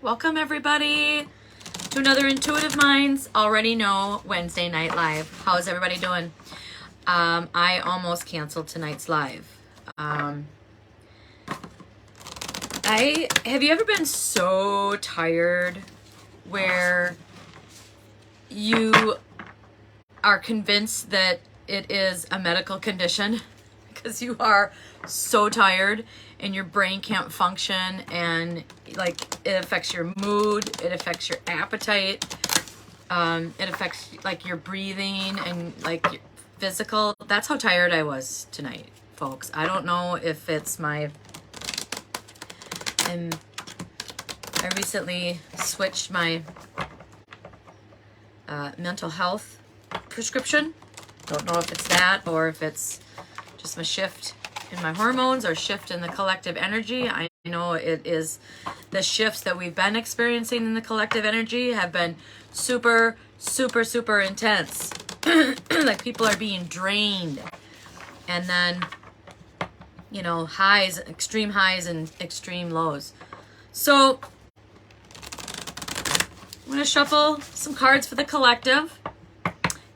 Welcome everybody to another Intuitive Minds Already Know Wednesday Night Live. How's everybody doing? I almost canceled tonight's live. Have you ever been so tired where you are convinced that it is a medical condition because you are so tired and your brain can't function, and like it affects your mood, it affects your appetite, it affects like your breathing and like your physical. That's how tired I was tonight, folks. I don't know if it's I recently switched my mental health prescription. Don't know if it's that or if it's just my shift in my hormones or shift in the collective energy. I know it is the shifts that we've been experiencing in the collective energy have been super, super, super intense. Like people are being drained. And then, you know, highs, extreme highs and extreme lows. So I'm going to shuffle some cards for the collective.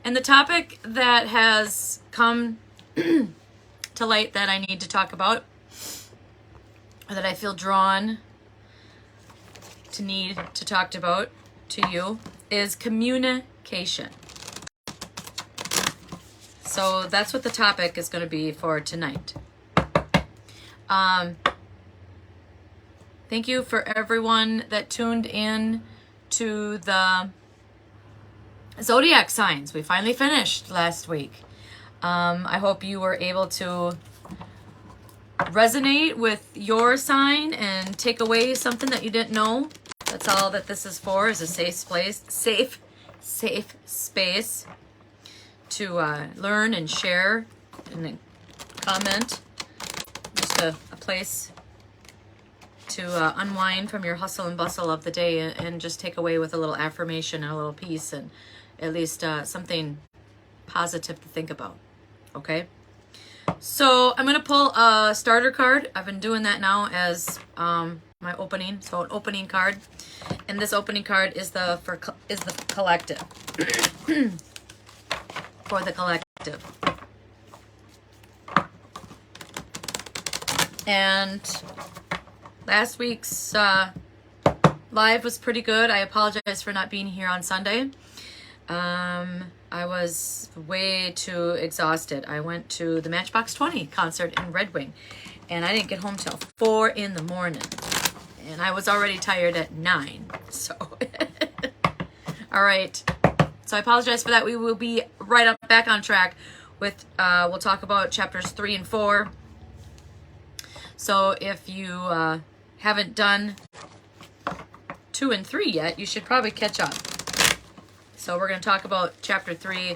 And the topic that has come to light that I need to talk about, or that I feel drawn to need to talk about to you, is communication. So that's what the topic is going to be for tonight. Thank you for everyone that tuned in to the zodiac signs. We finally finished last week. I hope you were able to resonate with your sign and take away something that you didn't know. That's all that this is for, is a safe place, safe space to learn and share and comment. Just a place to unwind from your hustle and bustle of the day and just take away with a little affirmation and a little peace and at least something positive to think about. Okay, so I'm gonna pull a starter card. I've been doing that now as my opening, so an opening card, and this opening card is the collective. For the collective. And last week's live was pretty good. I apologize for not being here on Sunday. I was way too exhausted. I went to the Matchbox 20 concert in Red Wing, and I didn't get home till 4 in the morning. And I was already tired at 9. So, all right. So I apologize for that. We will be back on track with, we'll talk about chapters 3 and 4. So if you haven't done 2 and 3 yet, you should probably catch up. So we're going to talk about chapter 3,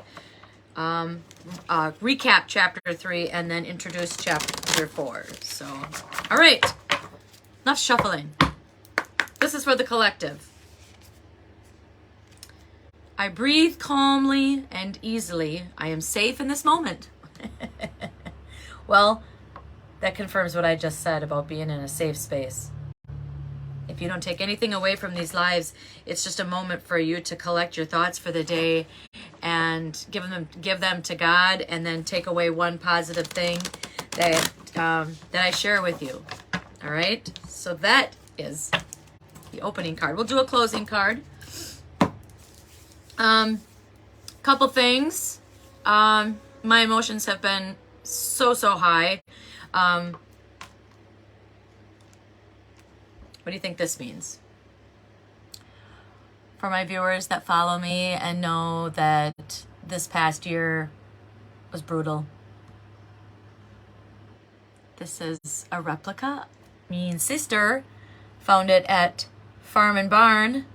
recap chapter 3, and then introduce chapter 4. So, all right, enough shuffling. This is for the collective. I breathe calmly and easily. I am safe in this moment. Well, that confirms what I just said about being in a safe space. If you don't take anything away from these lives, it's just a moment for you to collect your thoughts for the day and give them to God, and then take away one positive thing that I share with you. All right? So that is the opening card. We'll do a closing card. Couple things. My emotions have been so high. What do you think this means? For my viewers that follow me and know that this past year was brutal. This is a replica. Me and sister found it at Farm and Barn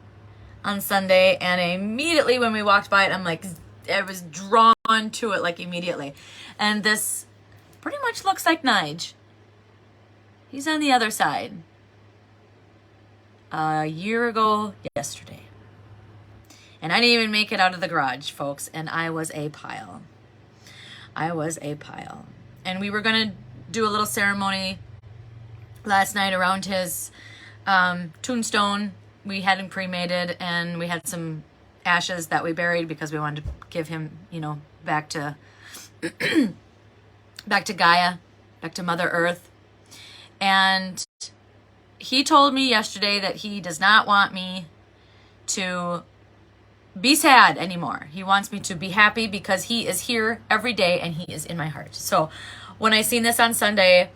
on Sunday, and immediately when we walked by it, I'm like, I was drawn to it like immediately. And this pretty much looks like Nige. He's on the other side. A year ago yesterday. And I didn't even make it out of the garage, folks, and I was a pile. And we were going to do a little ceremony last night around his tombstone we had him cremated, and we had some ashes that we buried because we wanted to give him, you know, back to back to Gaia, back to Mother Earth. And he told me yesterday that he does not want me to be sad anymore. He wants me to be happy because he is here every day and he is in my heart. So when I seen this on Sunday,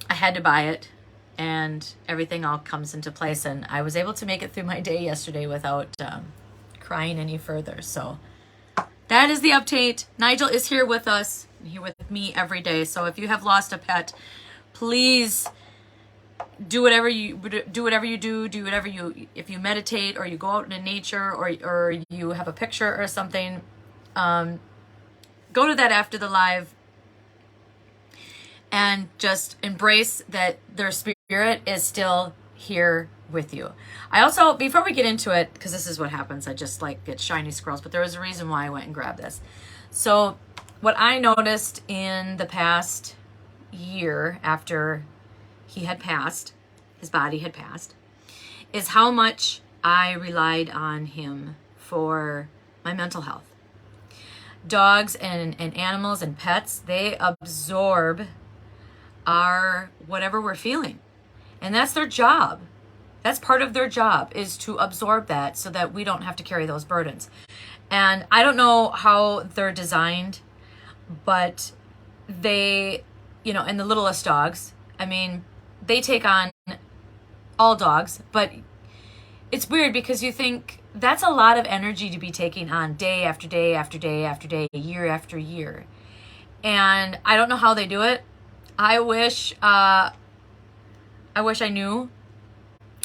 I had to buy it, and everything all comes into place, and I was able to make it through my day yesterday without crying any further. So that is the update. Nigel is here with us, here with me every day. So if you have lost a pet, please do whatever you do, if you meditate or you go out into nature or you have a picture or something, go to that after the live and just embrace that their spirit is still here with you. I also, before we get into it, because this is what happens, I just like get shiny squirrels, but there was a reason why I went and grabbed this. So what I noticed in the past year after he had passed, his body had passed, is how much I relied on him for my mental health. Dogs and animals and pets, they absorb our whatever we're feeling. And that's their job. That's part of their job, is to absorb that so that we don't have to carry those burdens. And I don't know how they're designed, but they, you know, and the littlest dogs, I mean, they take on all dogs, but it's weird because you think that's a lot of energy to be taking on day after day after day after day, year after year. And I don't know how they do it. I wish I knew.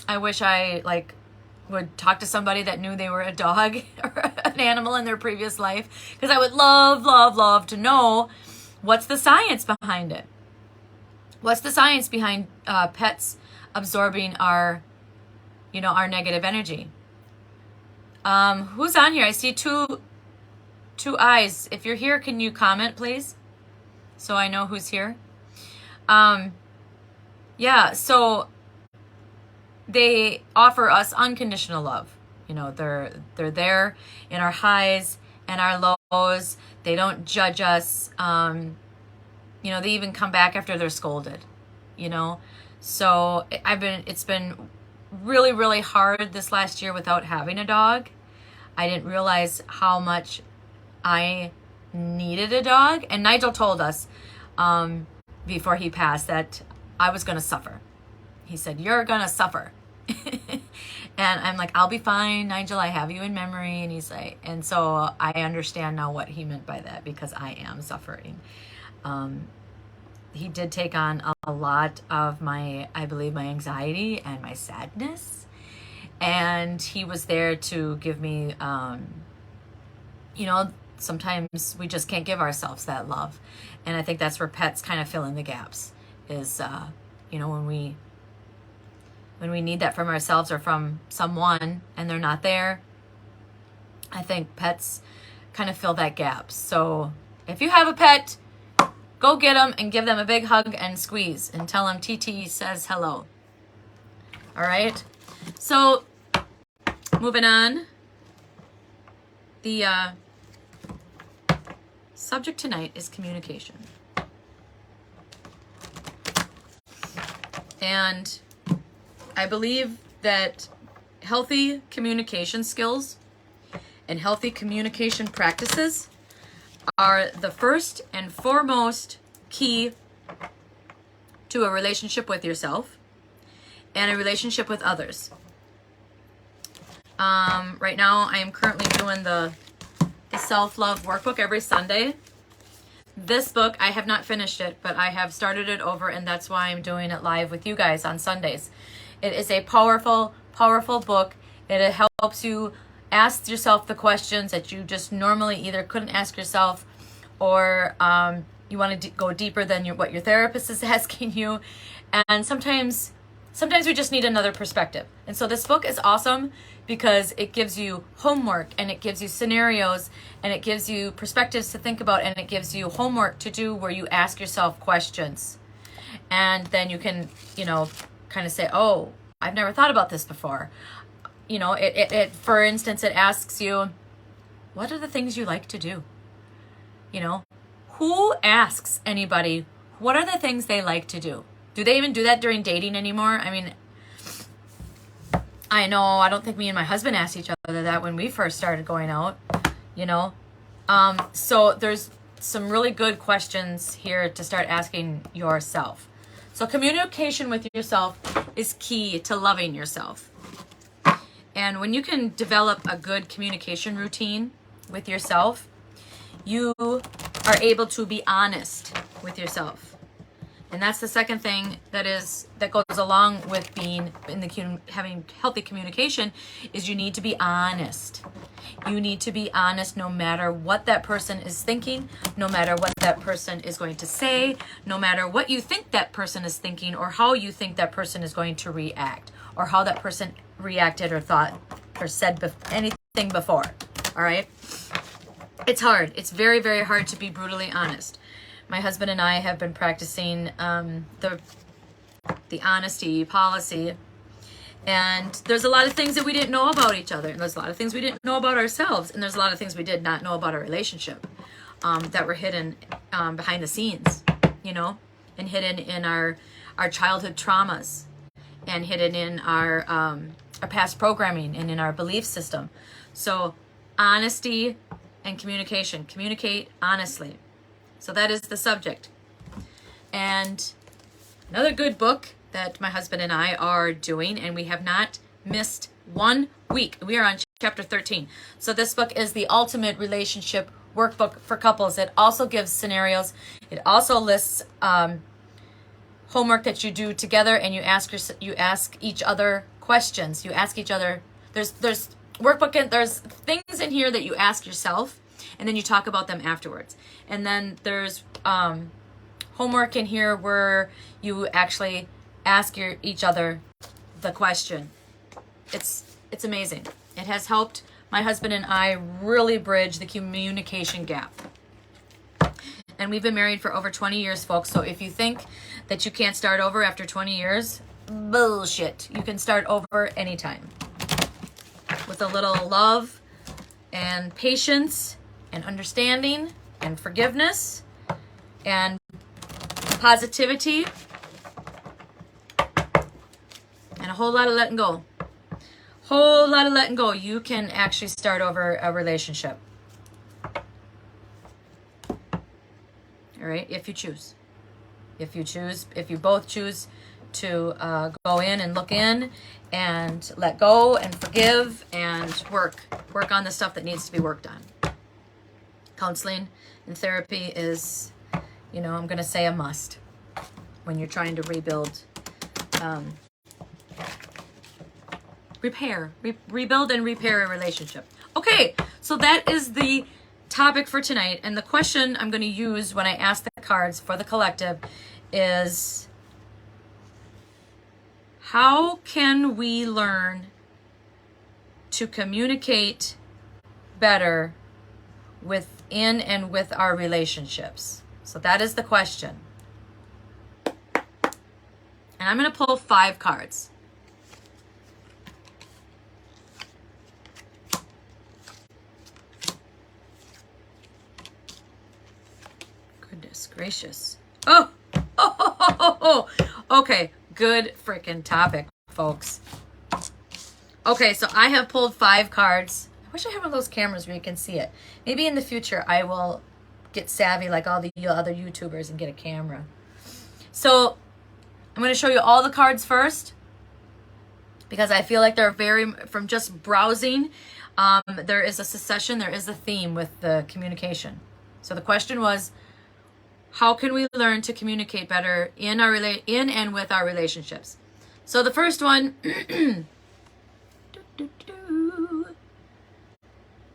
I wish I would talk to somebody that knew they were a dog or an animal in their previous life, because I would love to know what's the science behind it. What's the science behind pets absorbing our negative energy? Who's on here? I see two eyes. If you're here, can you comment, please, so I know who's here? Yeah, so they offer us unconditional love. You know, they're there in our highs and our lows. They don't judge us. You know, they even come back after they're scolded, you know. So it's been really, really hard this last year without having a dog. I didn't realize how much I needed a dog. And Nigel told us before he passed that I was going to suffer. He said, "You're going to suffer." And I'm like, "I'll be fine, Nigel. I have you in memory." And he's like, and so I understand now what he meant by that, because I am suffering. He did take on a lot of my anxiety and my sadness. And he was there to give me, you know, sometimes we just can't give ourselves that love. And I think that's where pets kind of fill in the gaps, is, you know, when we need that from ourselves or from someone and they're not there. I think pets kind of fill that gap. So if you have a pet, go get them and give them a big hug and squeeze and tell them TT says hello. All right. So moving on, the subject tonight is communication. And I believe that healthy communication skills and healthy communication practices are the first and foremost key to a relationship with yourself and a relationship with others. Right now, I am currently doing the self-love workbook every Sunday. This book, I have not finished it, but I have started it over, and that's why I'm doing it live with you guys on Sundays. It is a powerful, powerful book. It helps you ask yourself the questions that you just normally either couldn't ask yourself, or you want to go deeper than what your therapist is asking you. And sometimes we just need another perspective. And so this book is awesome because it gives you homework, and it gives you scenarios, and it gives you perspectives to think about, and it gives you homework to do where you ask yourself questions. And then you can, you know, kind of say, oh, I've never thought about this before. You know, it for instance, it asks you, what are the things you like to do? You know, who asks anybody, what are the things they like to do? Do they even do that during dating anymore? I mean, I know, I don't think me and my husband asked each other that when we first started going out, you know. So there's some really good questions here to start asking yourself. So communication with yourself is key to loving yourself. And when you can develop a good communication routine with yourself, you are able to be honest with yourself. And that's the second thing that goes along with being having healthy communication is you need to be honest. You need to be honest no matter what that person is thinking, no matter what that person is going to say, no matter what you think that person is thinking or how you think that person is going to react or how that person reacted or thought or said anything before. All right? It's hard. It's very, very hard to be brutally honest. My husband and I have been practicing the honesty policy, and there's a lot of things that we didn't know about each other, and there's a lot of things we didn't know about ourselves, and there's a lot of things we did not know about our relationship that were hidden behind the scenes, you know, and hidden in our childhood traumas, and hidden in our past programming and in our belief system. So honesty and communication. Communicate honestly. So that is the subject. And another good book that my husband and I are doing, and we have not missed 1 week. We are on chapter 13. So this book is the ultimate relationship workbook for couples. It also gives scenarios. It also lists homework that you do together, and you ask each other questions. You ask each other. There's workbook and there's things in here that you ask yourself, and then you talk about them afterwards. And then there's homework in here where you actually ask each other the question. It's amazing. It has helped my husband and I really bridge the communication gap. And we've been married for over 20 years, folks. So if you think that you can't start over after 20 years, bullshit. You can start over anytime. With a little love and patience and understanding and forgiveness and positivity and a whole lot of letting go. Whole lot of letting go. You can actually start over a relationship. All right, if you choose. If you both choose to go in and look in and let go and forgive and work on the stuff that needs to be worked on. Counseling and therapy is, you know, I'm going to say a must when you're trying to rebuild, rebuild and repair a relationship. Okay, so that is the topic for tonight, and the question I'm going to use when I ask the cards for the collective is, how can we learn to communicate better within and with our relationships? So that is the question. And I'm going to pull 5 cards. Goodness gracious. Oh. Okay, good freaking topic, folks. Okay, so I have pulled 5 cards. I wish I had one of those cameras where you can see it. Maybe in the future I will get savvy like all the other YouTubers and get a camera. So I'm going to show you all the cards first because I feel like they're from just browsing, there is a succession, there is a theme with the communication. So the question was, how can we learn to communicate better in and with our relationships? So the first one,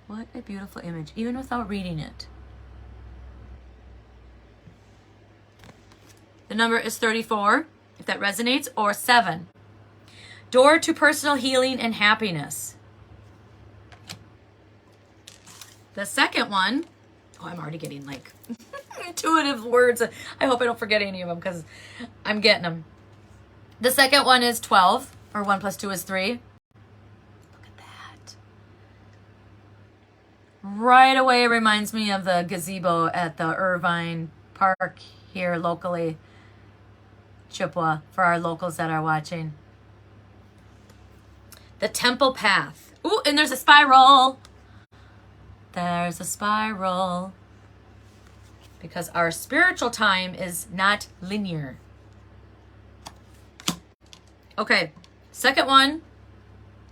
what a beautiful image, even without reading it. The number is 34, if that resonates, or 7. Door to personal healing and happiness. The second one, oh, I'm already getting like intuitive words. I hope I don't forget any of them because I'm getting them. The second one is 12, Or 1 plus 2 is 3. Look at that. Right away, it reminds me of the gazebo at the Irvine Park here locally. Chippewa, for our locals that are watching. The temple path. Ooh, and there's a spiral. There's a spiral. Because our spiritual time is not linear. Okay, second one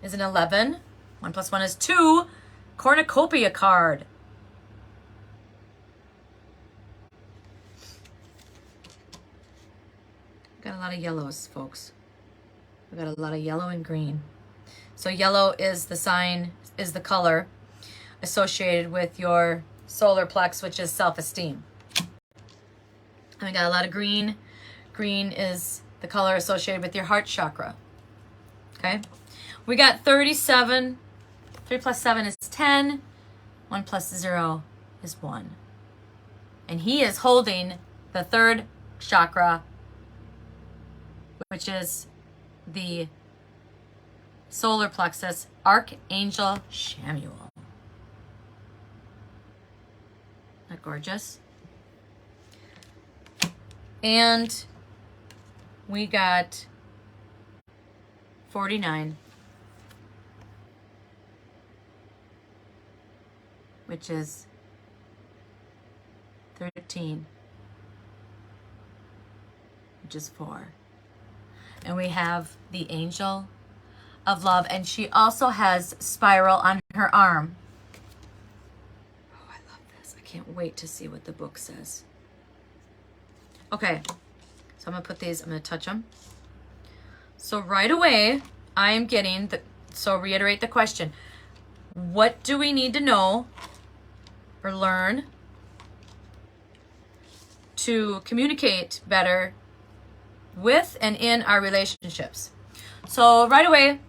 is an 11. 1 plus 1 is 2. Cornucopia card. Got a lot of yellows, folks. We got a lot of yellow and green. So yellow is the sign, is the color associated with your solar plex, which is self-esteem. And we got a lot of green. Green is the color associated with your heart chakra. Okay? We got 37. 3 plus 7 is 10. 1 plus 0 is 1. And he is holding the third chakra, which is the solar plexus, Archangel Shamuel. Isn't that gorgeous? And we got 49, which is 13, which is 4. And we have the angel of love, and she also has spiral on her arm. Oh, I love this. I can't wait to see what the book says. Okay, so I'm going to put these, I'm going to touch them. So right away, I am getting, so reiterate the question. What do we need to know or learn to communicate better with and in our relationships? So right away,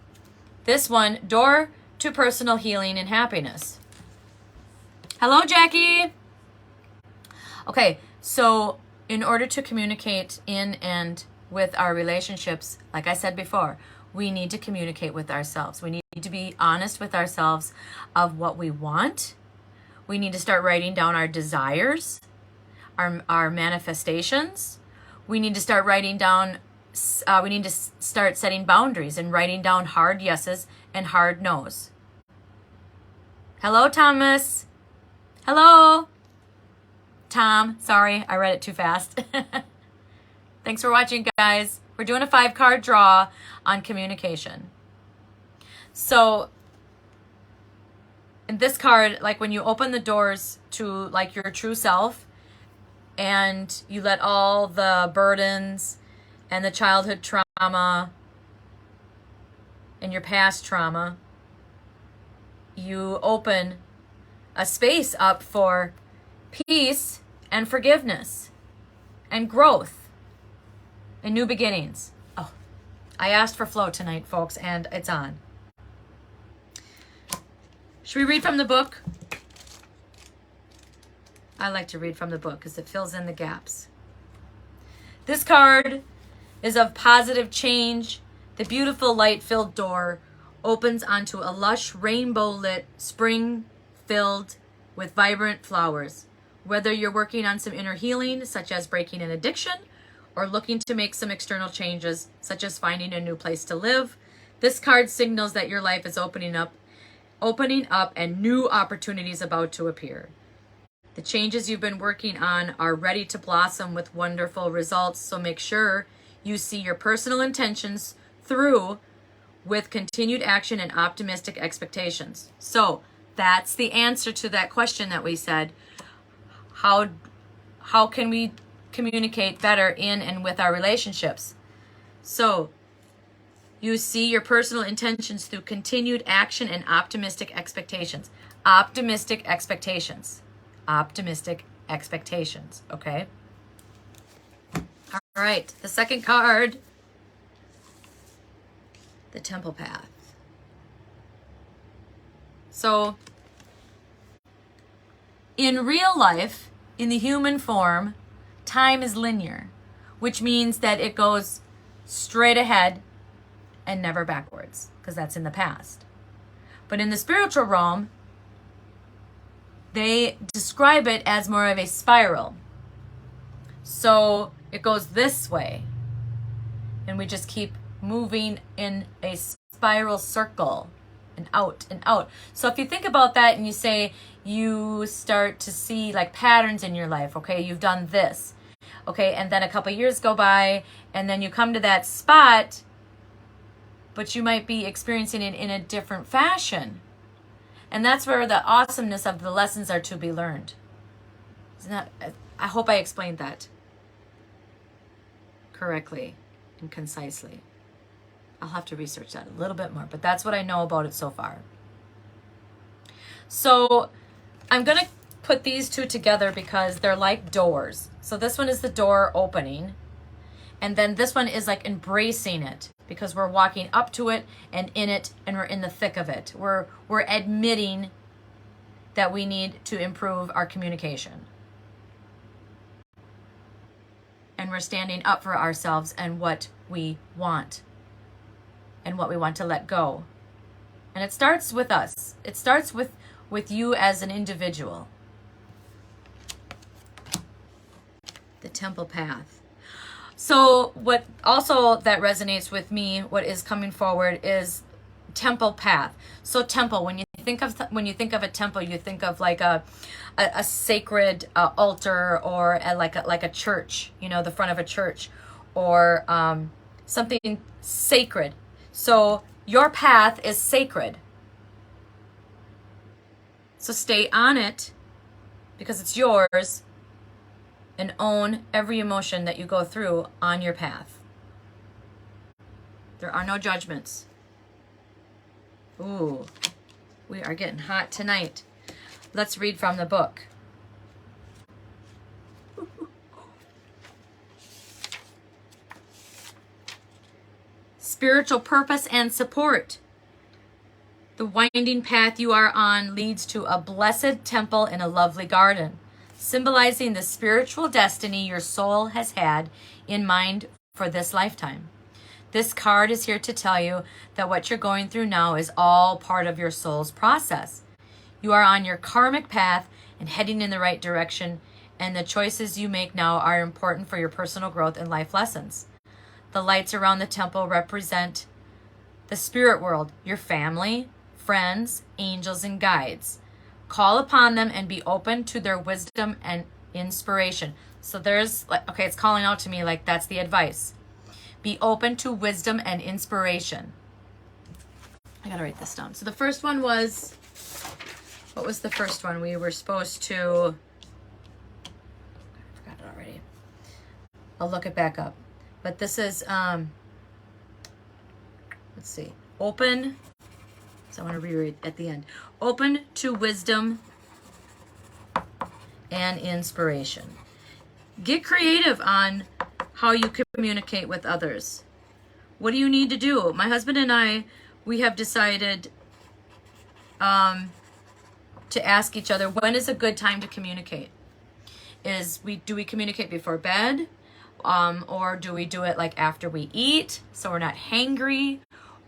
this one, door to personal healing and happiness. Hello, Jackie. Okay, so in order to communicate in and with our relationships, like I said before, we need to communicate with ourselves. We need to be honest with ourselves of what we want. We need to start writing down our desires, our manifestations. We need to start writing down, we need to start setting boundaries and writing down hard yeses and hard nos. Hello, Thomas. Hello. Tom, sorry, I read it too fast. Thanks for watching, guys. We're doing a 5-card draw on communication. So, in this card, like when you open the doors to like your true self and you let all the burdens and the childhood trauma and your past trauma, you open a space up for peace and forgiveness and growth and new beginnings. Oh, I asked for flow tonight, folks, and it's on. Should we read from the book? I like to read from the book because it fills in the gaps. This card is of positive change. The beautiful light-filled door opens onto a lush rainbow-lit spring filled with vibrant flowers. Whether you're working on some inner healing, such as breaking an addiction, or looking to make some external changes, such as finding a new place to live, this card signals that your life is opening up and new opportunities about to appear. The changes you've been working on are ready to blossom with wonderful results, so make sure you see your personal intentions through with continued action and optimistic expectations. So that's the answer to that question that we said. How can we communicate better in and with our relationships? So you see your personal intentions through continued action and optimistic expectations. Optimistic expectations. Optimistic expectations, okay? All right, the second card, the Temple Path. So, in real life, in the human form, time is linear, which means that it goes straight ahead and never backwards, because that's in the past. But in the spiritual realm, they describe it as more of a spiral. So it goes this way, and we just keep moving in a spiral circle and out and out. So if you think about that and you say you start to see like patterns in your life, okay, you've done this, okay, and then a couple years go by and then you come to that spot, but you might be experiencing it in a different fashion. And that's where the awesomeness of the lessons are to be learned. Isn't that, I hope I explained that correctly and concisely. I'll have to research that a little bit more, but that's what I know about it so far. So I'm going to put these two together because they're like doors. So this one is the door opening, and then this one is like embracing it, because we're walking up to it and in it, and we're in the thick of it. We're admitting that we need to improve our communication. And we're standing up for ourselves and what we want and what we want to let go. And it starts with us. It starts with you as an individual. The temple path. So what also that resonates with me, what is coming forward, is temple path. So temple, when you think of a temple, you think of like a sacred altar, or like a church, you know, the front of a church, or something sacred. So your path is sacred. So stay on it because it's yours, and own every emotion that you go through on your path. There are no judgments. Ooh, we are getting hot tonight. Let's read from the book. Spiritual purpose and support. The winding path you are on leads to a blessed temple in a lovely garden, symbolizing the spiritual destiny your soul has had in mind for this lifetime. This card is here to tell you that what you're going through now is all part of your soul's process. You are on your karmic path and heading in the right direction, and the choices you make now are important for your personal growth and life lessons. The lights around the temple represent the spirit world, your family, friends, angels, and guides. Call upon them and be open to their wisdom and inspiration. So there's, like, okay, it's calling out to me like that's the advice. Be open to wisdom and inspiration. I gotta write this down. So the first one was, what was the first one? We were supposed to, I forgot it already. I'll look it back up. But this is, let's see, open. So I want to reread at the end. Open to wisdom and inspiration. Get creative on how you communicate with others. What do you need to do? My husband and I, we have decided to ask each other, when is a good time to communicate? Do we communicate before bed? Or do we do it like after we eat so we're not hangry?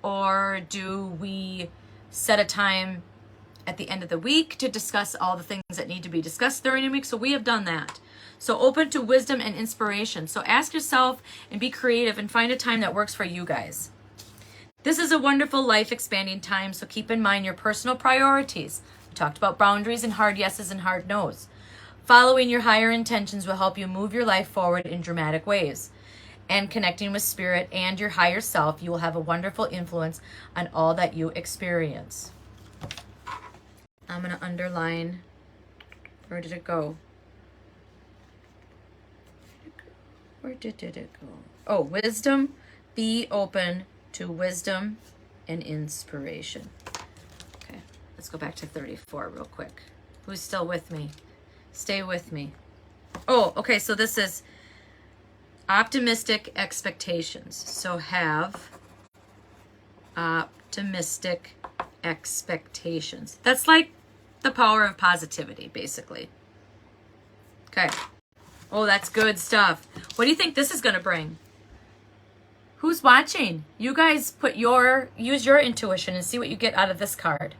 Or do we set a time at the end of the week to discuss all the things that need to be discussed during the week? So we have done that. So open to wisdom and inspiration. So ask yourself and be creative and find a time that works for you guys. This is a wonderful life expanding time, so keep in mind your personal priorities. We talked about boundaries and hard yeses and hard nos. Following your higher intentions will help you move your life forward in dramatic ways. And connecting with spirit and your higher self, you will have a wonderful influence on all that you experience. I'm going to underline, where did it go? Where did it go? Oh, wisdom. Be open to wisdom and inspiration. Okay, let's go back to 34 real quick. Who's still with me? Stay with me. Oh, okay, so this is optimistic expectations. So have optimistic expectations. That's like the power of positivity, basically. Okay. Oh, that's good stuff. What do you think this is going to bring? Who's watching? You guys use your intuition and see what you get out of this card.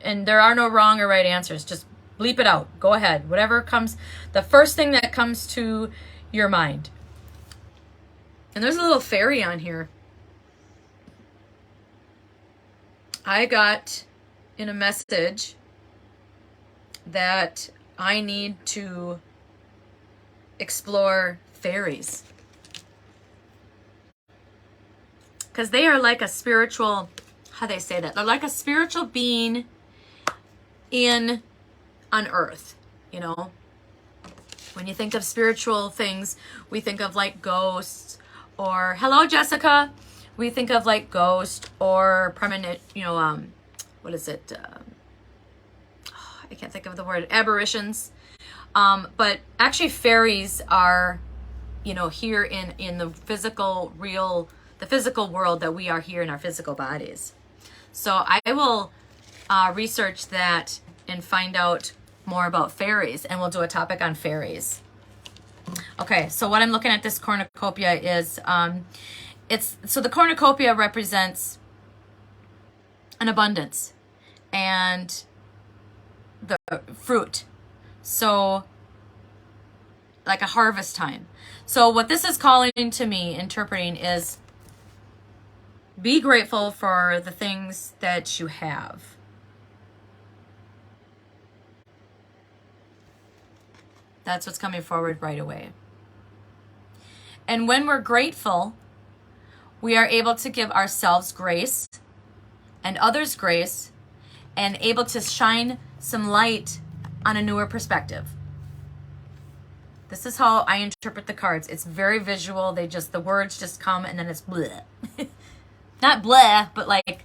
And there are no wrong or right answers. Just bleep it out. Go ahead. Whatever comes, the first thing that comes to your mind. And there's a little fairy on here. I got in a message that I need to explore fairies. Because they are like a spiritual, how do they say that? They're like a spiritual being on earth, you know? When you think of spiritual things, we think of like ghosts or, hello, Jessica. We think of like ghost or permanent, what is it? I can't think of the word, apparitions. But actually fairies are, here in the physical, the physical world that we are here in our physical bodies. So I will research that and find out more about fairies, and we'll do a topic on fairies. Okay, so what I'm looking at this cornucopia is, so the cornucopia represents an abundance and the fruit. So like a harvest time. So what this is calling to me, interpreting, is be grateful for the things that you have. That's what's coming forward right away. And when we're grateful, we are able to give ourselves grace and others grace and able to shine some light on a newer perspective. This is how I interpret the cards. It's very visual. The words just come and then it's bleh. Not bleh, but like,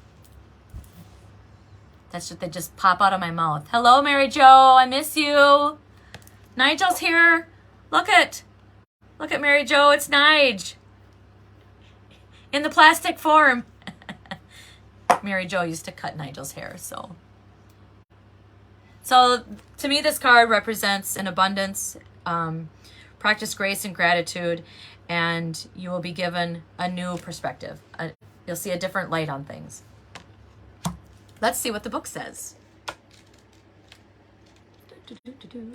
that's what they just pop out of my mouth. Hello, Mary Jo. I miss you. Nigel's here. Look at Mary Jo. It's Nige. In the plastic form. Mary Jo used to cut Nigel's hair, so to me this card represents an abundance. Practice grace and gratitude, and you will be given a new perspective. You'll see a different light on things. Let's see what the book says.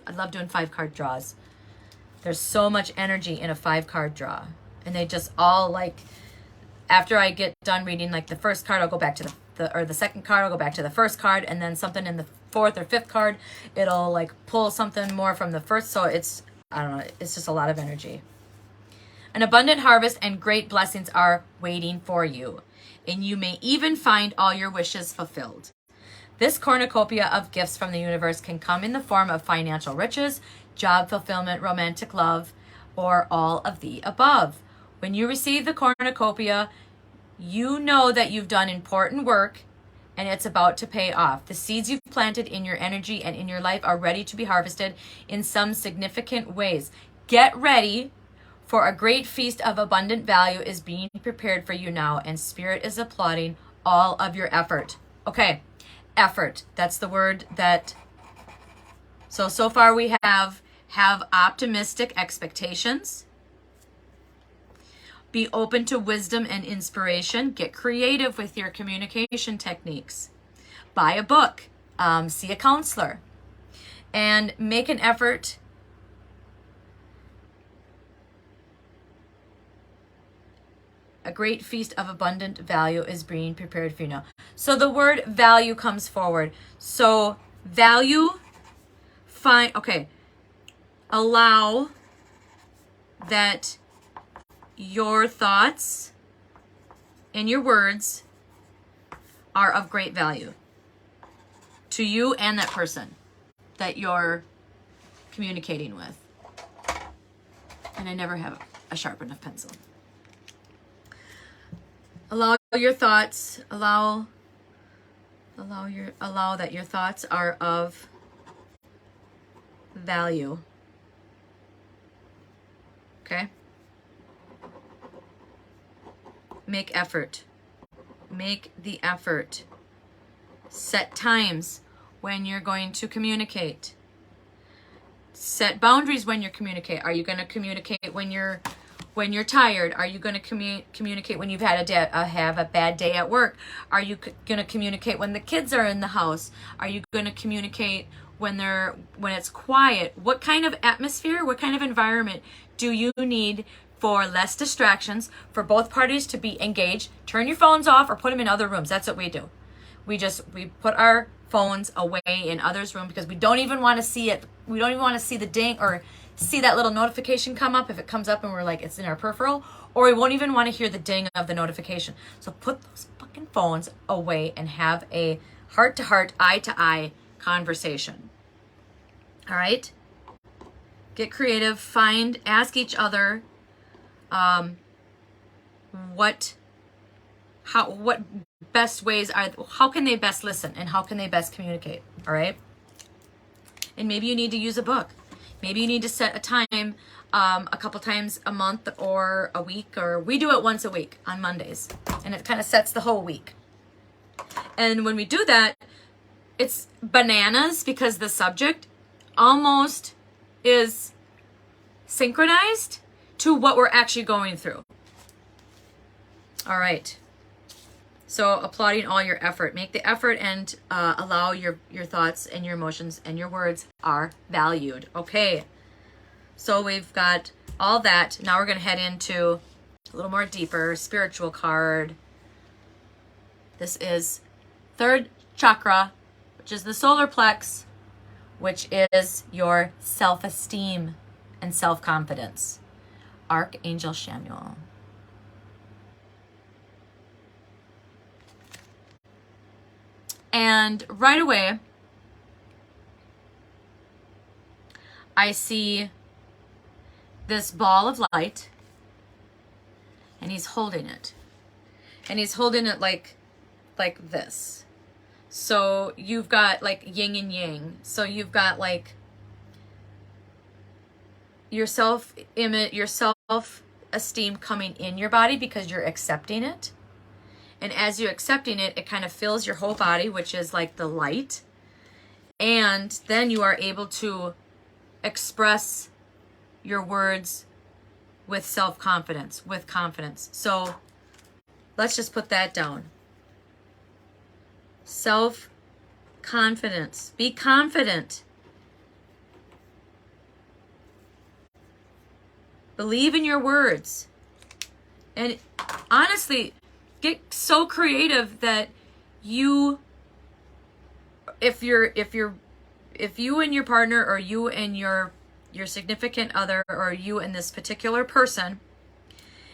I love doing 5-card draws. There's so much energy in a 5-card draw, and they just all, like, after I get done reading like the first card, I'll go back to the second card, I'll go back to the first card, and then something in the 4th or 5th card, it'll like pull something more from the first. So it's, I don't know, it's just a lot of energy. An abundant harvest and great blessings are waiting for you, and you may even find all your wishes fulfilled. This cornucopia of gifts from the universe can come in the form of financial riches, job fulfillment, romantic love, or all of the above. When you receive the cornucopia, you know that you've done important work and it's about to pay off. The seeds you've planted in your energy and in your life are ready to be harvested in some significant ways. Get ready, for a great feast of abundant value is being prepared for you now, and Spirit is applauding all of your effort. Okay. Effort. That's the word that, so far we have optimistic expectations. Be open to wisdom and inspiration. Get creative with your communication techniques. Buy a book. See a counselor. And make an effort a great feast of abundant value is being prepared for you now. So the word value comes forward. So value, allow that your thoughts and your words are of great value to you and that person that you're communicating with. And I never have a sharp enough pencil. Allow your thoughts, allow that your thoughts are of value. Okay? Make effort. Make the effort. Set times when you're going to communicate. Set boundaries when you communicate. Are you going to communicate when you're when you're tired? Are you going to communicate when you've had have a bad day at work? Are you going to communicate when the kids are in the house? Are you going to communicate when it's quiet? What kind of atmosphere, what kind of environment do you need for less distractions, for both parties to be engaged? Turn your phones off or put them in other rooms. That's what we do. We put our phones away in others' room because we don't even want to see it. We don't even want to see the ding or see that little notification come up if it comes up and we're like, it's in our peripheral, or we won't even want to hear the ding of the notification. So put those fucking phones away and have a heart-to-heart, eye-to-eye conversation. All right? Get creative. Ask each other what best ways how can they best listen and how can they best communicate. All right? And maybe you need to use a book. Maybe you need to set a time a couple times a month or a week, or we do it once a week on Mondays, and it kind of sets the whole week. And when we do that, it's bananas because the subject almost is synchronized to what we're actually going through. All right. So applauding all your effort. Make the effort and allow your thoughts and your emotions and your words are valued. Okay. So we've got all that. Now we're going to head into a little more deeper spiritual card. This is third chakra, which is the solar plex, which is your self-esteem and self-confidence. Archangel Samuel. And right away, I see this ball of light, and he's holding it. And he's holding it like this. So you've got like yin and yang. So you've got like your self-image, your self-esteem coming in your body because you're accepting it. And as you're accepting it, it kind of fills your whole body, which is like the light. And then you are able to express your words with self-confidence, with confidence. So let's just put that down. Self-confidence. Be confident. Believe in your words. And honestly, get so creative that you, if you and your partner, or you and your significant other, or you and this particular person,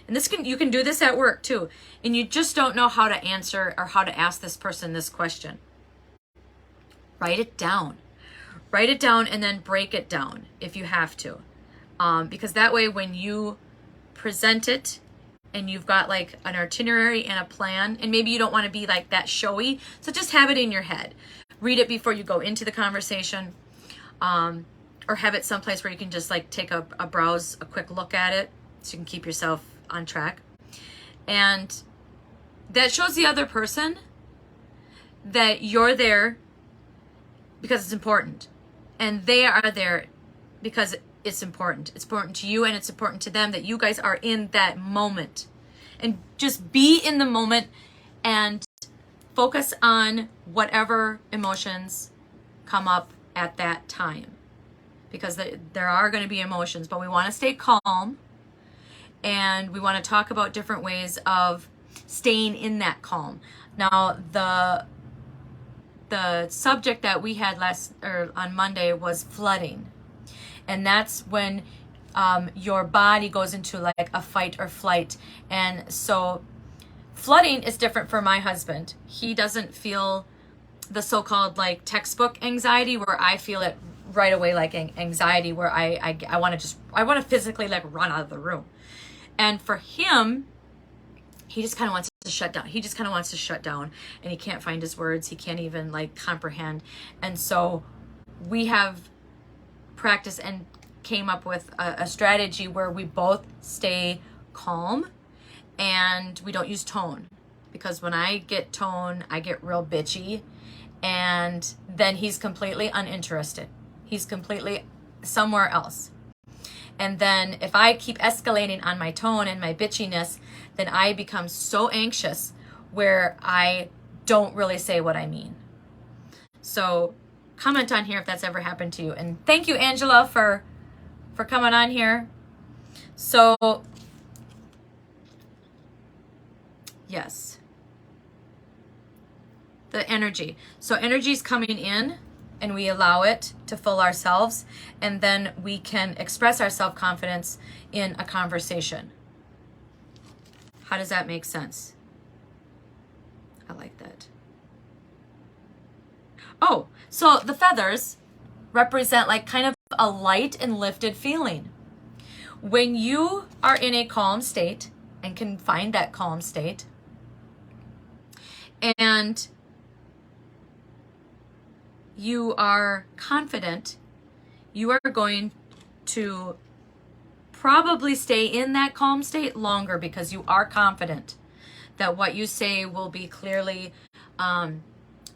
and you can do this at work too, and you just don't know how to answer or how to ask this person this question. Write it down. Write it down and then break it down if you have to. Because that way when you present it, and you've got like an itinerary and a plan, and maybe you don't want to be like that showy, so just have it in your head. Read it before you go into the conversation, or have it someplace where you can just like take a browse, a quick look at it, so you can keep yourself on track. And that shows the other person that you're there because it's important, and they are there because it's important. It's important to you, and it's important to them that you guys are in that moment. And just be in the moment and focus on whatever emotions come up at that time. Because there are going to be emotions, but we want to stay calm, and we want to talk about different ways of staying in that calm. Now, the subject that we had on Monday was flooding. And that's when your body goes into like a fight or flight. And so flooding is different for my husband. He doesn't feel the so-called like textbook anxiety where I feel it right away, like anxiety where I want to physically like run out of the room. And for him, he just kind of wants to shut down. He just kind of wants to shut down, and he can't find his words. He can't even like comprehend. And so we have practice and came up with a strategy where we both stay calm and we don't use tone, because when I get tone, I get real bitchy, and then he's completely uninterested. He's completely somewhere else. And then if I keep escalating on my tone and my bitchiness, then I become so anxious where I don't really say what I mean. So comment on here if that's ever happened to you. And thank you, Angela, for coming on here. So yes, the energy. So energy is coming in, and we allow it to fill ourselves, and then we can express our self-confidence in a conversation. How does that make sense? I like that. Oh, so the feathers represent like kind of a light and lifted feeling. When you are in a calm state and can find that calm state, and you are confident, you are going to probably stay in that calm state longer because you are confident that what you say will be clearly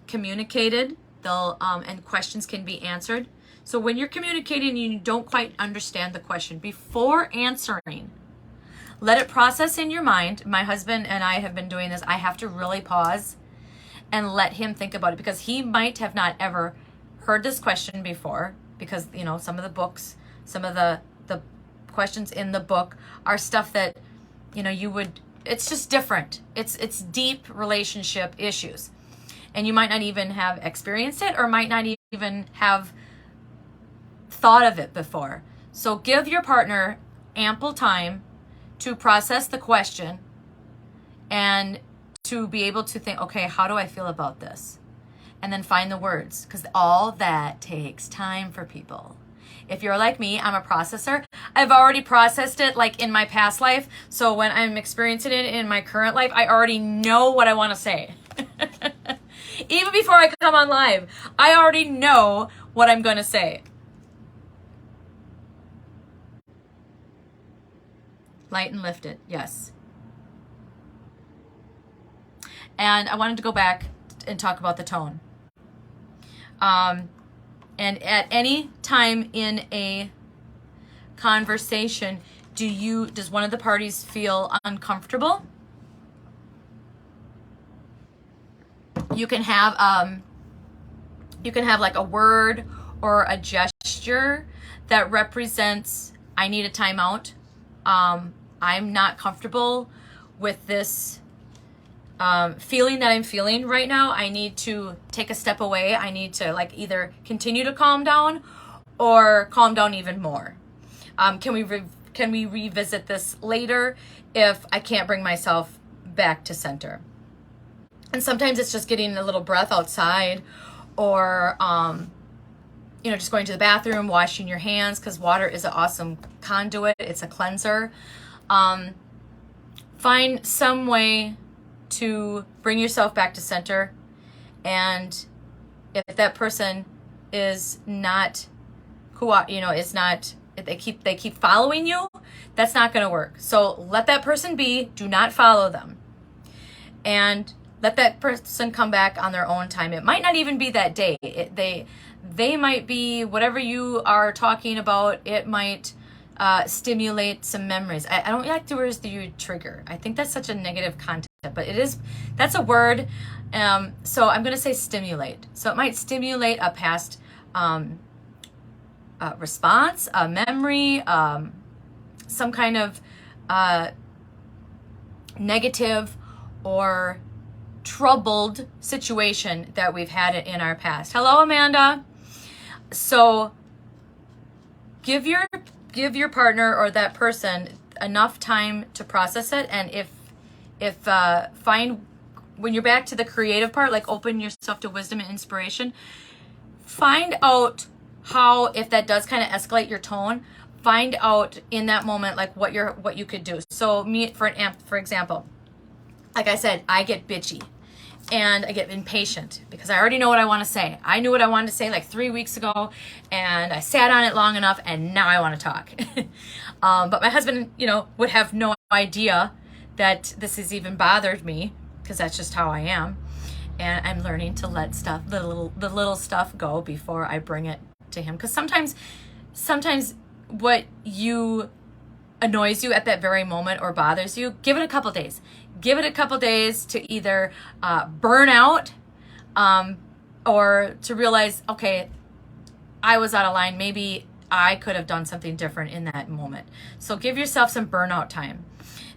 communicated. And questions can be answered. So when you're communicating and you don't quite understand the question, before answering, let it process in your mind. My husband and I have been doing this. I have to really pause and let him think about it, because he might have not ever heard this question before, because, you know, some of the books, some of the questions in the book are stuff that, you know, it's just different. It's deep relationship issues. And you might not even have experienced it, or might not even have thought of it before. So give your partner ample time to process the question and to be able to think, okay, how do I feel about this? And then find the words, because all that takes time for people. If you're like me, I'm a processor. I've already processed it like in my past life. So when I'm experiencing it in my current life, I already know what I want to say. Even before I come on live, I already know what I'm going to say. Light and lifted, yes. And I wanted to go back and talk about the tone. And at any time in a conversation, does one of the parties feel uncomfortable? You can have like a word or a gesture that represents, I need a timeout. I'm not comfortable with this feeling that I'm feeling right now. I need to take a step away. I need to like either continue to calm down or calm down even more. Can we revisit this later if I can't bring myself back to center? And sometimes it's just getting a little breath outside, or just going to the bathroom, washing your hands, because water is an awesome conduit. It's a cleanser. Find some way to bring yourself back to center. And if that person is not they keep following you, that's not going to work. So let that person be. Do not follow them. And let that person come back on their own time. It might not even be that day. They might be whatever you are talking about. It might stimulate some memories. I don't like the words that you trigger. I think that's such a negative content, but that's a word. So I'm going to say stimulate. So it might stimulate a past response, a memory, some kind of negative or troubled situation that we've had in our past. Hello, Amanda. So give your partner or that person enough time to process it. And find when you're back to the creative part, like open yourself to wisdom and inspiration, find out how, if that does kind of escalate your tone, find out in that moment like what you could do. So me, for example, like I said, I get bitchy and I get impatient because I already know what I want to say. I knew what I wanted to say like 3 weeks ago, and I sat on it long enough, and now I want to talk. But my husband, would have no idea that this has even bothered me, because that's just how I am. And I'm learning to let the little stuff go before I bring it to him. Because sometimes you annoys you at that very moment or bothers you, give it a couple days. Give it a couple days to either burn out or to realize, okay, I was out of line. Maybe I could have done something different in that moment. So give yourself some burnout time,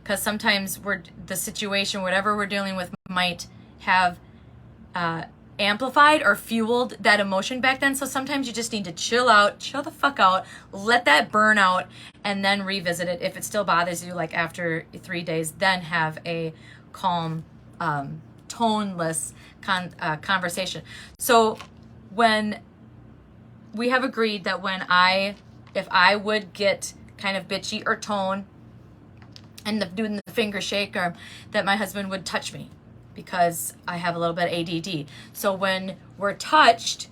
because sometimes the situation, whatever we're dealing with, might have amplified or fueled that emotion back then. So sometimes you just need to chill out, chill the fuck out, let that burn out, and then revisit it. If it still bothers you, like after 3 days, then have a calm, toneless conversation. So when we have agreed that if I would get kind of bitchy or tone and doing the finger shake, or that my husband would touch me, because I have a little bit of ADD. So when we're touched,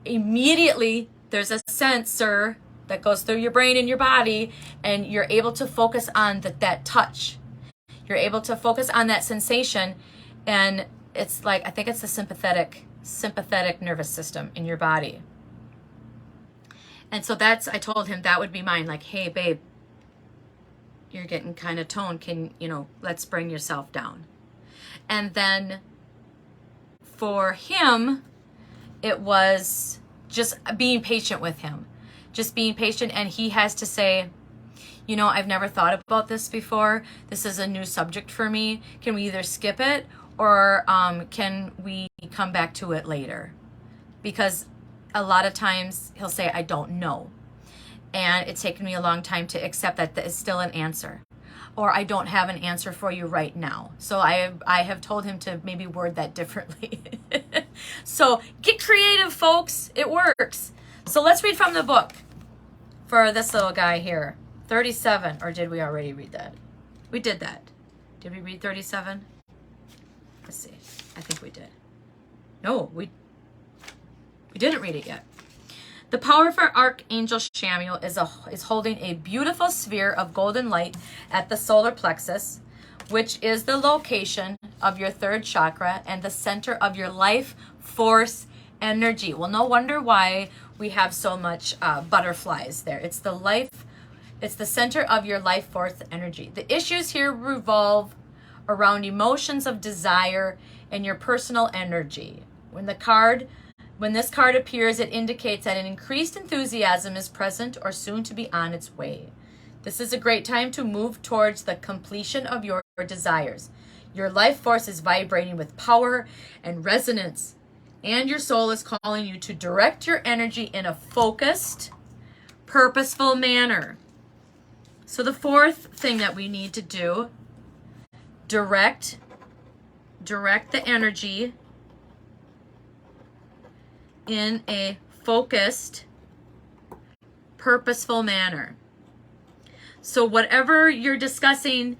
immediately there's a sensor that goes through your brain and your body, and you're able to focus on that touch. You're able to focus on that sensation, and it's like, I think it's the sympathetic nervous system in your body. And so I told him that would be mine. Like, hey, babe, you're getting kind of toned. Let's bring yourself down. And then for him, it was just being patient with him. Just being patient. And he has to say, I've never thought about this before. This is a new subject for me. Can we either skip it, or can we come back to it later? Because a lot of times he'll say, I don't know. And it's taken me a long time to accept that is still an answer. Or I don't have an answer for you right now. So I have told him to maybe word that differently. So get creative, folks. It works. So let's read from the book for this little guy here. 37, or did we already read that? We did that. Did we read 37? Let's see. I think we did. No, we didn't read it yet. The powerful Archangel Chamuel is holding a beautiful sphere of golden light at the solar plexus, which is the location of your third chakra and the center of your life force energy. Well, no wonder why we have so much butterflies there. It's the center of your life force energy. The issues here revolve around emotions of desire and your personal energy. When this card appears, it indicates that an increased enthusiasm is present or soon to be on its way. This is a great time to move towards the completion of your desires. Your life force is vibrating with power and resonance, and your soul is calling you to direct your energy in a focused, purposeful manner. So the fourth thing that we need to do, direct the energy in a focused, purposeful manner. So whatever you're discussing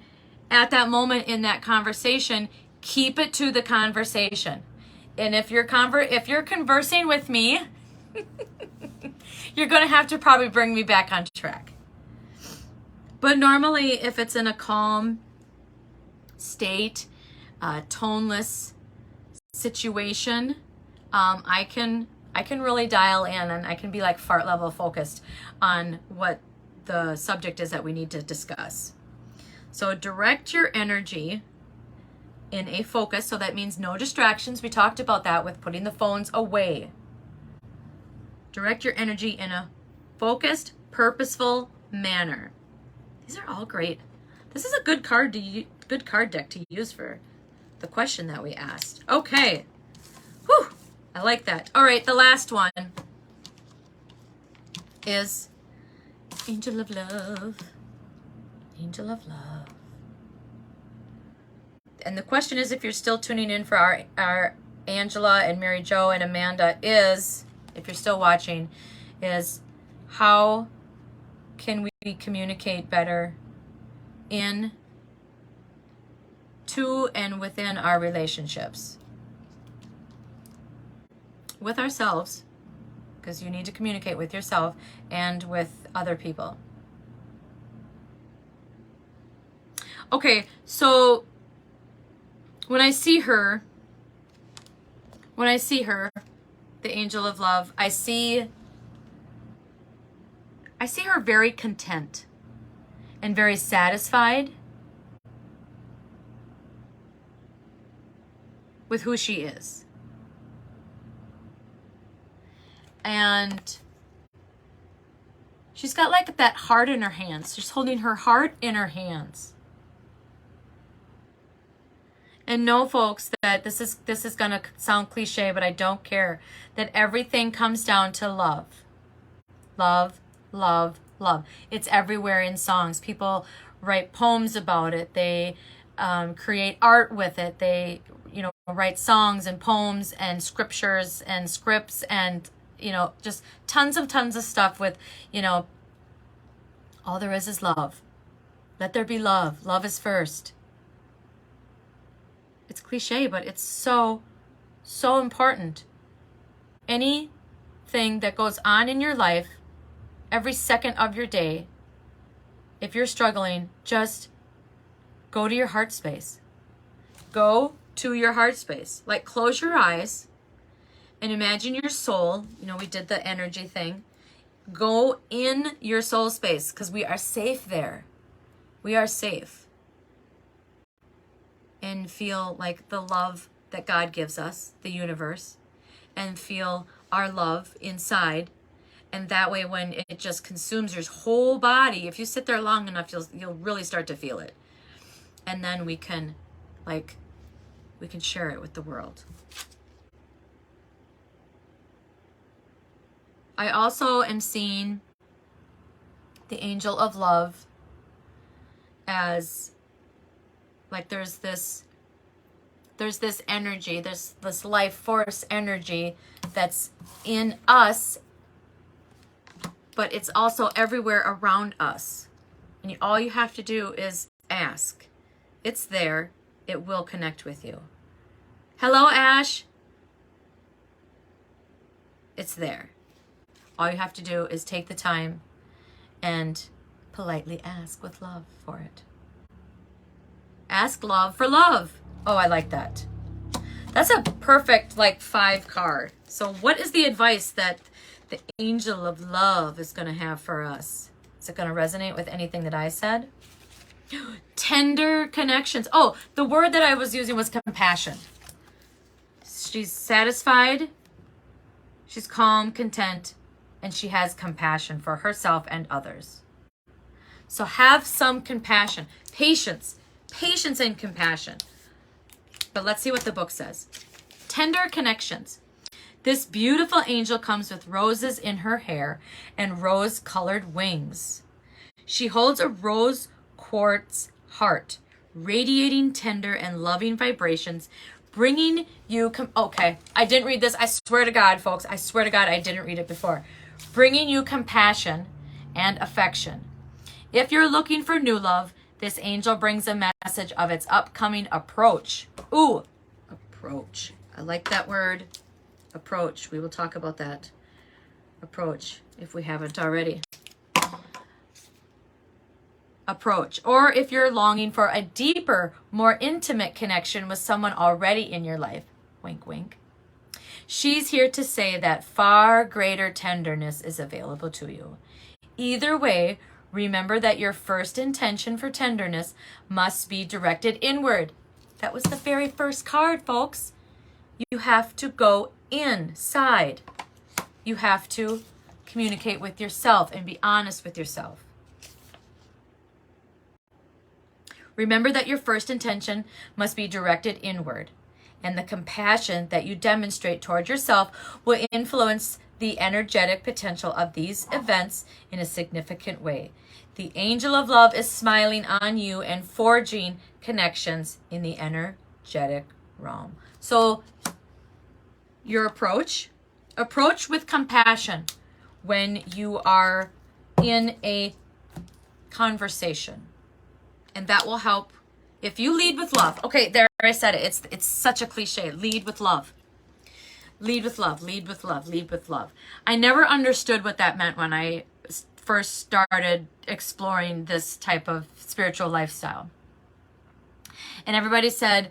at that moment in that conversation, keep it to the conversation. And if you're conversing with me, you're going to have to probably bring me back on track. But normally, if it's in a calm state, toneless situation, I can really dial in, and I can be like fart level focused on what the subject is that we need to discuss. So direct your energy in a focus. So that means no distractions. We talked about that with putting the phones away. Direct your energy in a focused, purposeful manner. These are all great. This is a good card deck to use for the question that we asked. Okay. Whew. I like that. All right, the last one is Angel of Love. Angel of Love. And the question is, if you're still tuning in for our Angela and Mary Jo and Amanda, is, if you're still watching, is how can we communicate better to and within our relationships? With ourselves, because you need to communicate with yourself and with other people. Okay, so when I see her, the Angel of Love, I see I see her very content and very satisfied with who she is. And she's got like that heart in her hands. She's holding her heart in her hands. And know, folks, that this is going to sound cliche, but I don't care, that everything comes down to love. Love, love, love. It's everywhere in songs. People write poems about it. They create art with it. They, write songs and poems and scriptures and scripts and, just tons of stuff with, all there is love. Let there be love. Love is first. It's cliche, but it's so important. Anything that goes on in your life, every second of your day, if you're struggling, just go to your heart space. Go to your heart space. Like, close your eyes and imagine your soul. We did the energy thing. Go in your soul space, because we are safe there. We are safe. And feel like the love that God gives us, the universe, and feel our love inside. And that way, when it just consumes your whole body, if you sit there long enough, you'll really start to feel it. And then we can share it with the world. I also am seeing the angel of love as like there's this energy, there's this life force energy that's in us, but it's also everywhere around us. And all you have to do is ask. It's there. It will connect with you. Hello, Ash. It's there. All you have to do is take the time and politely ask with love for it. Ask love for love. Oh, I like that. That's a perfect 5 card. So what is the advice that the angel of love is going to have for us? Is it going to resonate with anything that I said? Tender connections. Oh, the word that I was using was compassion. She's satisfied, she's calm, content, and she has compassion for herself and others. So have some compassion, patience and compassion. But let's see what the book says. Tender connections. This beautiful angel comes with roses in her hair and rose-colored wings. She holds a rose quartz heart, radiating tender and loving vibrations, bringing you... okay, I didn't read this. I swear to God, folks. I swear to God, I didn't read it before. Bringing you compassion and affection. If you're looking for new love, this angel brings a message of its upcoming approach. Ooh, approach. I like that word. Approach. We will talk about that. Approach, if we haven't already. Approach. Or if you're longing for a deeper, more intimate connection with someone already in your life. Wink, wink. She's here to say that far greater tenderness is available to you. Either way, remember that your first intention for tenderness must be directed inward. That was the very first card, folks. You have to go inside. You have to communicate with yourself and be honest with yourself. Remember that your first intention must be directed inward, and the compassion that you demonstrate toward yourself will influence the energetic potential of these events in a significant way. The angel of love is smiling on you and forging connections in the energetic realm. So your approach with compassion when you are in a conversation. And that will help if you lead with love. Okay, there, I said it. It's such a cliche. Lead with love. Lead with love. Lead with love. Lead with love. I never understood what that meant when I first started exploring this type of spiritual lifestyle. And everybody said,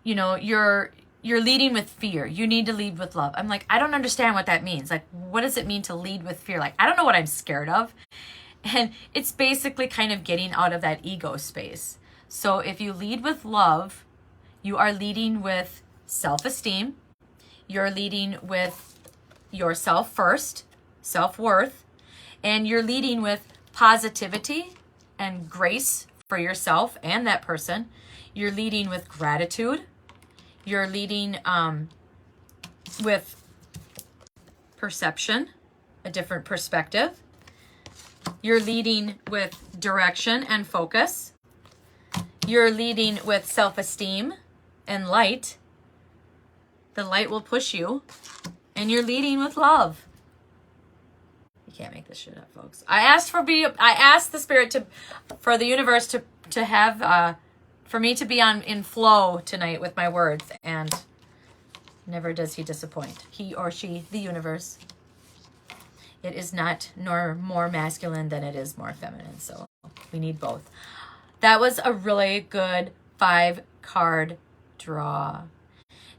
you're you're leading with fear. You need to lead with love. I'm like, I don't understand what that means. Like, what does it mean to lead with fear? Like, I don't know what I'm scared of. And it's basically kind of getting out of that ego space. So if you lead with love, you are leading with self-esteem. You're leading with yourself first, self-worth, and you're leading with positivity and grace for yourself and that person. You're leading with gratitude. You're leading with perception, a different perspective. You're leading with direction and focus. You're leading with self-esteem and light. The light will push you. And you're leading with love. You can't make this shit up, folks. I asked the Spirit for the universe to have for me to be in flow tonight with my words, and never does he disappoint. He or she, the universe. It is not nor more masculine than it is more feminine, so we need both. That was a really good 5-card draw.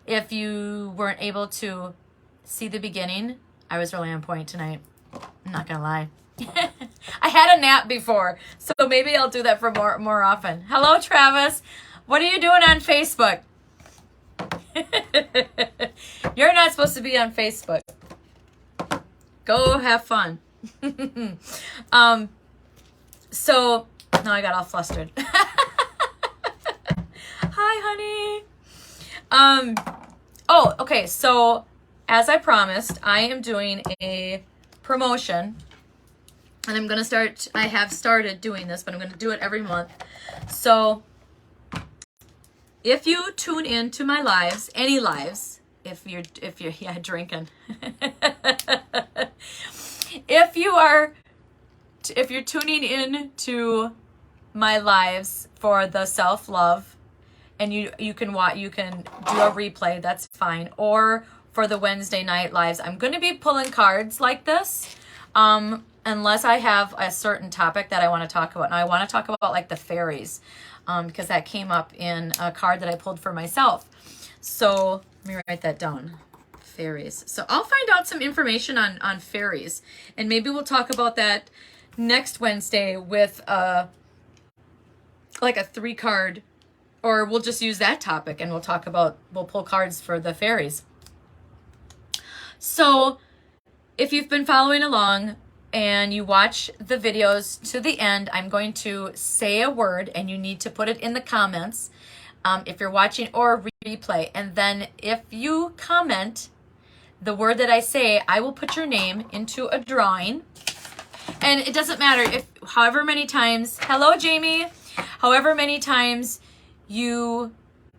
If you weren't able to see the beginning, I was really on point tonight. I'm not gonna lie. I had a nap before, so maybe I'll do that for more often. Hello, Travis. What are you doing on Facebook? You're not supposed to be on Facebook. Go have fun. So now I got all flustered. Hi, honey. Oh, okay. So as I promised, I am doing a promotion, and I'm going to I have started doing this, but I'm going to do it every month. So if you tune in to my lives, any lives, if you're drinking, if you're tuning in to my lives for the self-love, and you can do a replay, that's fine. Or for the Wednesday night lives, I'm going to be pulling cards like this, unless I have a certain topic that I want to talk about. And I want to talk about like the fairies, because that came up in a card that I pulled for myself. So let me write that down. Fairies. So I'll find out some information on fairies, and maybe we'll talk about that next Wednesday with like a 3-card, or we'll just use that topic and we'll pull cards for the fairies. So if you've been following along and you watch the videos to the end, I'm going to say a word and you need to put it in the comments if you're watching or replay. And then if you comment the word that I say, I will put your name into a drawing. And it doesn't matter if however many times, hello Jamie, however many times you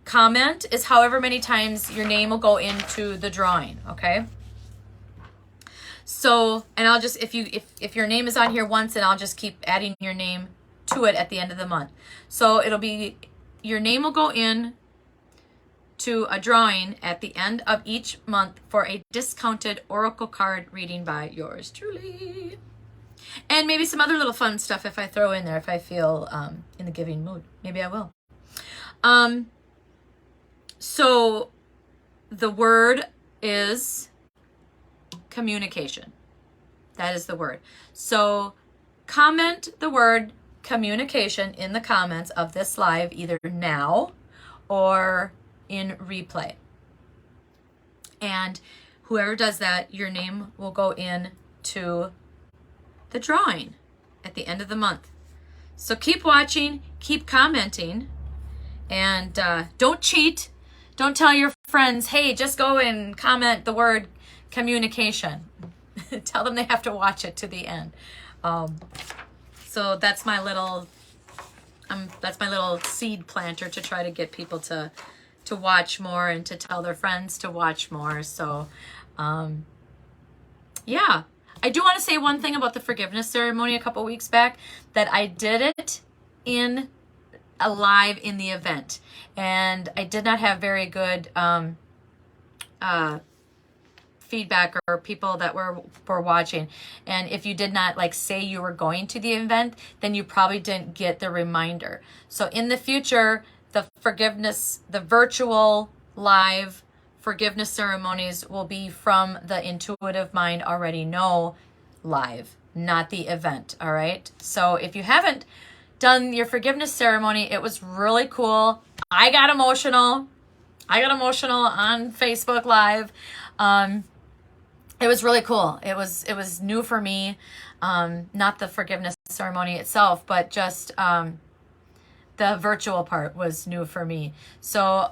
comment is however many times your name will go into the drawing, okay? So, and I'll just, if your name is on here once, and I'll just keep adding your name to it at the end of the month. So it'll be, your name will go in to a drawing at the end of each month for a discounted oracle card reading by yours truly. And maybe some other little fun stuff if I throw in there, if I feel in the giving mood. Maybe I will. So the word is communication. That is the word. So comment the word communication in the comments of this live, either now or in replay. And whoever does that, your name will go in to the drawing at the end of the month. So keep watching, keep commenting, and don't cheat. Don't tell your friends, hey, just go and comment the word communication. Tell them they have to watch it to the end. So that's my little seed planter to try to get people to watch more and to tell their friends to watch more. So yeah, I do want to say one thing about the forgiveness ceremony a couple weeks back, that I did it in a live in the event, and I did not have very good feedback or people that were watching. And if you did not like say you were going to the event, then you probably didn't get the reminder. So in the future, the forgiveness, the virtual live forgiveness ceremonies will be from the Intuitive Mind Already Know live, not the event, all right? So if you haven't done your forgiveness ceremony, it was really cool. I got emotional on Facebook Live. It was really cool. It was new for me. Not the forgiveness ceremony itself, but just the virtual part was new for me. So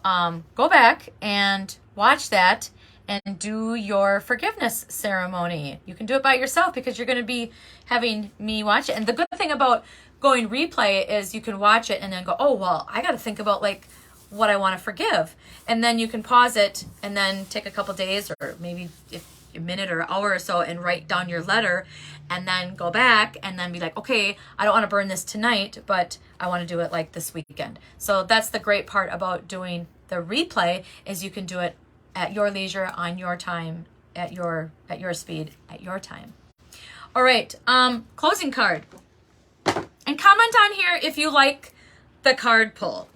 go back and watch that and do your forgiveness ceremony. You can do it by yourself because you're going to be having me watch it. And the good thing about going replay is you can watch it and then go, oh, well, I got to think about like what I want to forgive. And then you can pause it and then take a couple days or maybe a minute or an hour or so and write down your letter and then go back and then be like, okay, I don't want to burn this tonight, but I want to do it like this weekend. So that's the great part about doing the replay is you can do it at your leisure, on your time, at your speed, at your time. All right, closing card. And comment on here if you like the card pull,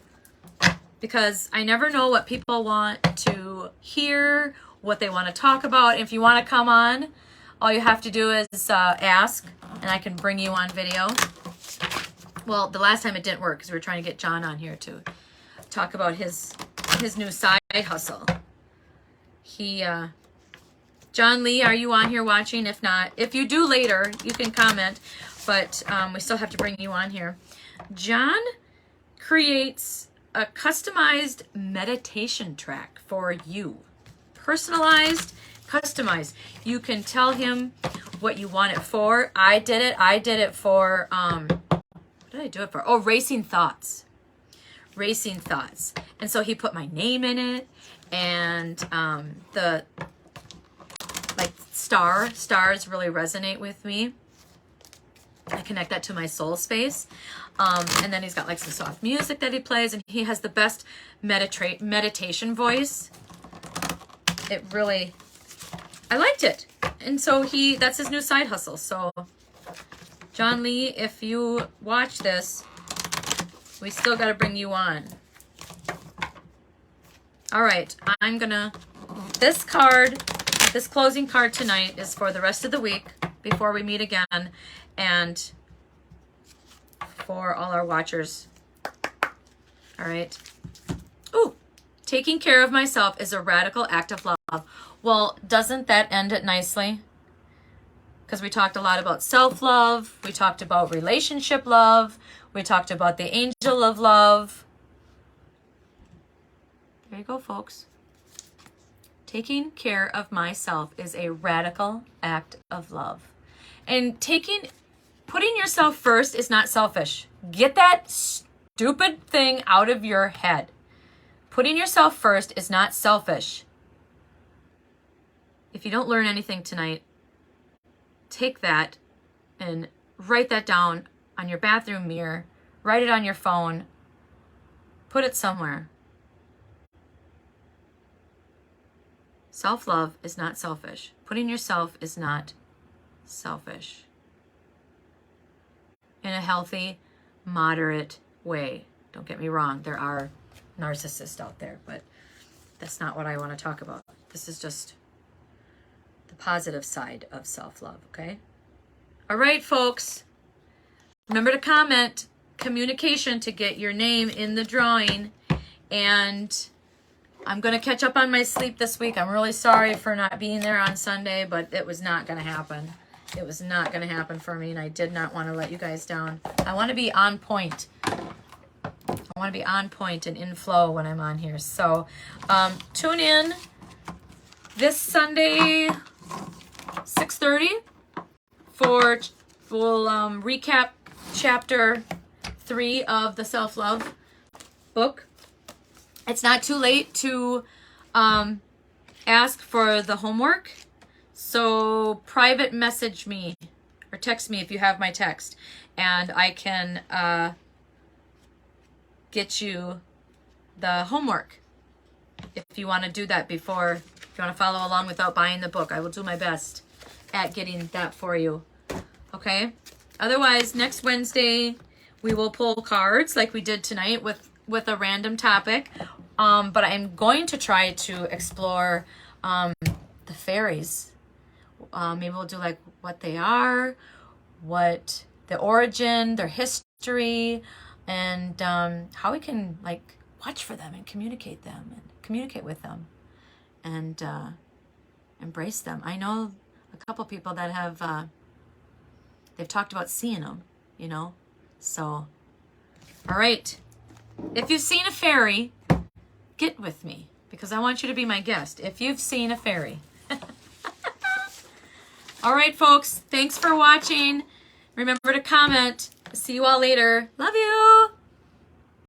because I never know what people want to hear, what they want to talk about. If you want to come on, all you have to do is ask, and I can bring you on video. Well, the last time it didn't work because we were trying to get John on here to talk about his new side hustle. John Lee, are you on here watching? If not, if you do later, you can comment, but we still have to bring you on here. John creates a customized meditation track for you. Personalized, customized. You can tell him what you want it for. I did it for, what did I do it for? Oh, racing thoughts. Racing thoughts. And so he put my name in it and the like stars really resonate with me. I connect that to my soul space. And then he's got like some soft music that he plays, and he has the best meditation voice. It really, I liked it. And so that's his new side hustle. So John Lee, if you watch this, we still got to bring you on. All right, this closing card tonight is for the rest of the week before we meet again, and for all our watchers. All right. Ooh, taking care of myself is a radical act of love. Well, doesn't that end it nicely? Because we talked a lot about self-love. We talked about relationship love. We talked about the angel of love. There you go, folks. Taking care of myself is a radical act of love. And putting yourself first is not selfish. Get that stupid thing out of your head. Putting yourself first is not selfish. If you don't learn anything tonight, take that and write that down on your bathroom mirror. Write it on your phone. Put it somewhere. Self-love is not selfish. Putting yourself is not selfish. In a healthy, moderate way. Don't get me wrong, there are narcissists out there, but that's not what I want to talk about. This is just the positive side of self-love, okay? All right, folks. Remember to comment, communication, to get your name in the drawing. And I'm going to catch up on my sleep this week. I'm really sorry for not being there on Sunday, but it was not going to happen. It was not going to happen for me, and I did not want to let you guys down. I want to be on point. I want to be on point and in flow when I'm on here. So tune in this Sunday, 6:30, we'll recap chapter 3 of the self-love book. It's not too late to ask for the homework. So private message me or text me if you have my text, and I can get you the homework if you want to do that if you want to follow along without buying the book. I will do my best at getting that for you. Okay? Otherwise, next Wednesday, we will pull cards like we did tonight with a random topic. But I'm going to try to explore the fairies. Maybe we'll do like what they are, what the origin, their history, and how we can like watch for them and communicate with them and embrace them. I know a couple people that have they've talked about seeing them, you know. So, all right, if you've seen a fairy, get with me because I want you to be my guest if you've seen a fairy. All right, folks, thanks for watching. Remember to comment. See you all later. Love you.